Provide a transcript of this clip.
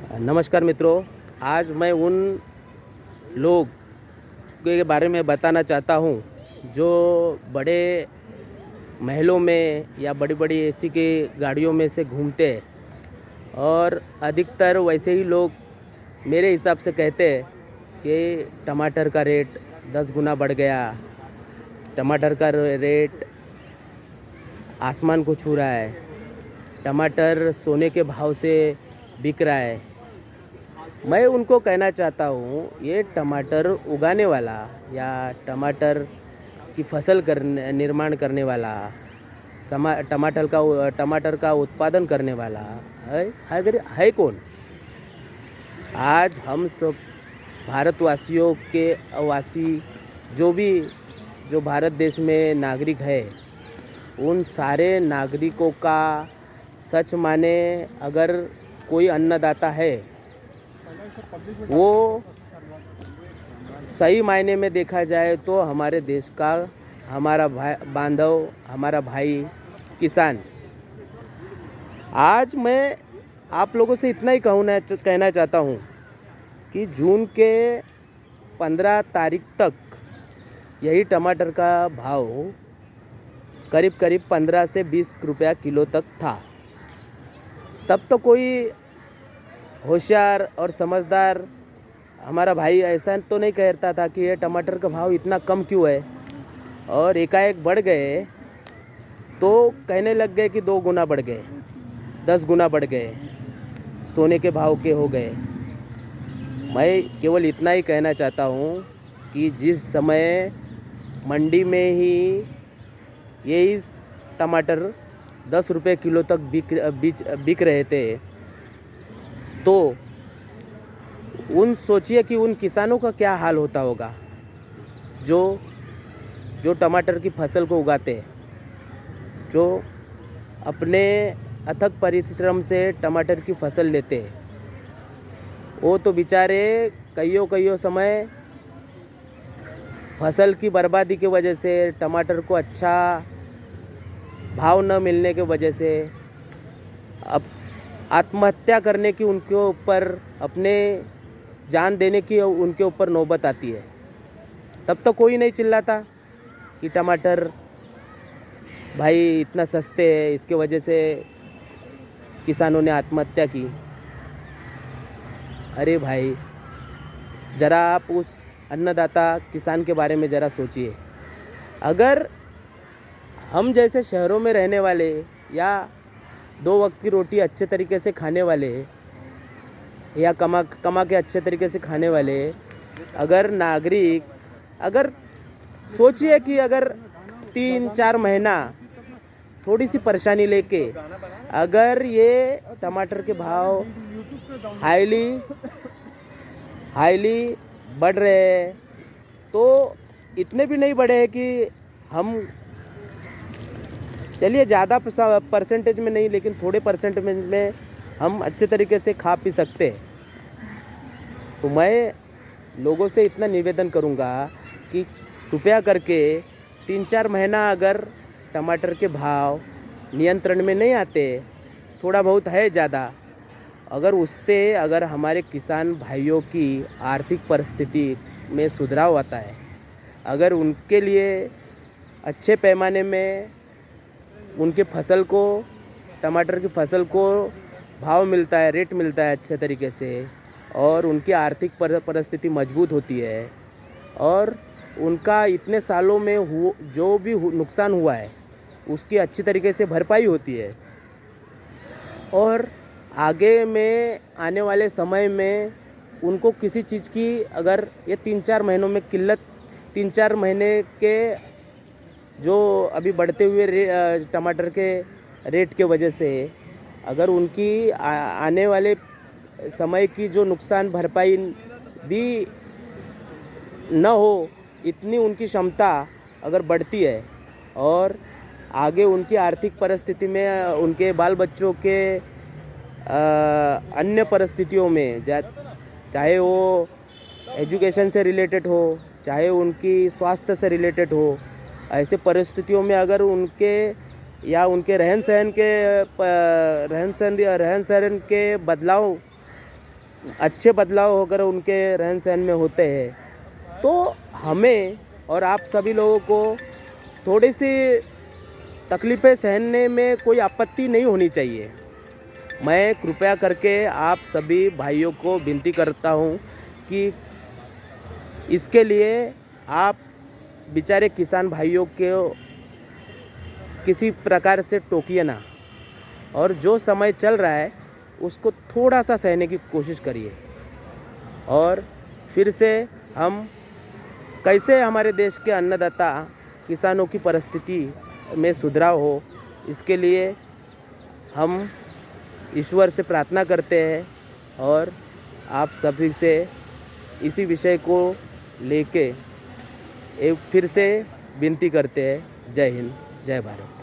नमस्कार मित्रों। आज मैं उन लोग के बारे में बताना चाहता हूँ जो बड़े महलों में या बड़ी बड़ी एसी की गाड़ियों में से घूमते हैं, और अधिकतर वैसे ही लोग मेरे हिसाब से कहते हैं कि टमाटर का रेट 10 गुना बढ़ गया, टमाटर का रेट आसमान को छू रहा है, टमाटर सोने के भाव से बिक रहा है। मैं उनको कहना चाहता हूँ, ये टमाटर उगाने वाला या टमाटर की फसल निर्माण करने वाला, टमाटर का उत्पादन करने वाला है कौन? आज हम सब भारतवासियों के वासी जो भारत देश में नागरिक है, उन सारे नागरिकों का सच माने अगर कोई अन्नदाता है, वो सही मायने में देखा जाए तो हमारे देश का हमारा बांधव, हमारा भाई किसान। आज मैं आप लोगों से इतना ही कहना चाहता हूँ कि जून के 15 तारीख तक यही टमाटर का भाव करीब 15 से 20 रुपया किलो तक था। तब तो कोई होशियार और समझदार हमारा भाई ऐसा तो नहीं कहता था कि ये टमाटर का भाव इतना कम क्यों है, और एकाएक बढ़ गए तो कहने लग गए कि 2 गुना बढ़ गए, 10 गुना बढ़ गए, सोने के भाव के हो गए। मैं केवल इतना ही कहना चाहता हूँ कि जिस समय मंडी में ही यही टमाटर 10 रुपये किलो तक बिक रहे थे, तो सोचिए कि उन किसानों का क्या हाल होता होगा जो टमाटर की फसल को उगाते हैं, जो अपने अथक परिश्रम से टमाटर की फसल लेते हैं। वो तो बेचारे कईयों समय फसल की बर्बादी की वजह से, टमाटर को अच्छा भाव न मिलने की वजह से अब आत्महत्या करने की उनके ऊपर, अपने जान देने की उनके ऊपर नौबत आती है। तब तो कोई नहीं चिल्लाता कि टमाटर भाई इतना सस्ते है, इसके वजह से किसानों ने आत्महत्या की। अरे भाई, ज़रा आप उस अन्नदाता किसान के बारे में ज़रा सोचिए। अगर हम जैसे शहरों में रहने वाले या 2 वक्त की रोटी अच्छे तरीके से खाने वाले या कमा के अच्छे तरीके से खाने वाले अगर नागरिक, अगर सोचिए कि अगर 3-4 महीना थोड़ी सी परेशानी लेके अगर ये टमाटर के भाव हाईली बढ़ रहे हैं, तो इतने भी नहीं बढ़े हैं कि हम, चलिए ज़्यादा परसेंटेज में नहीं, लेकिन थोड़े परसेंट में हम अच्छे तरीके से खा पी सकते हैं। तो मैं लोगों से इतना निवेदन करूँगा कि कृपया करके 3-4 महीना अगर टमाटर के भाव नियंत्रण में नहीं आते, थोड़ा बहुत है ज़्यादा, अगर हमारे किसान भाइयों की आर्थिक परिस्थिति में सुधार आता है, अगर उनके लिए अच्छे पैमाने में उनके टमाटर की फसल को भाव मिलता है, रेट मिलता है अच्छे तरीके से, और उनकी आर्थिक परिस्थिति मजबूत होती है, और उनका इतने सालों में जो भी नुकसान हुआ है उसकी अच्छी तरीके से भरपाई होती है, और आगे में आने वाले समय में उनको किसी चीज़ की, अगर ये 3-4 महीनों में किल्लत, 3-4 महीने के जो अभी बढ़ते हुए टमाटर के रेट के वजह से, अगर उनकी आने वाले समय की जो नुकसान भरपाई भी न हो, इतनी उनकी क्षमता अगर बढ़ती है, और आगे उनकी आर्थिक परिस्थिति में, उनके बाल बच्चों के अन्य परिस्थितियों में, चाहे वो एजुकेशन से रिलेटेड हो, चाहे उनकी स्वास्थ्य से रिलेटेड हो, ऐसे परिस्थितियों में अगर उनके रहन सहन के बदलाव अच्छे बदलाव अगर उनके रहन सहन में होते हैं तो हमें और आप सभी लोगों को थोड़ी सी तकलीफ़ें सहने में कोई आपत्ति नहीं होनी चाहिए। मैं कृपया करके आप सभी भाइयों को विनती करता हूँ कि इसके लिए आप बेचारे किसान भाइयों को किसी प्रकार से टोकिए ना, और जो समय चल रहा है उसको थोड़ा सा सहने की कोशिश करिए, और फिर से हम कैसे हमारे देश के अन्नदाता किसानों की परिस्थिति में सुधार हो, इसके लिए हम ईश्वर से प्रार्थना करते हैं और आप सभी से इसी विषय को लेके एक फिर से विनती करते हैं। जय हिंद, जय भारत।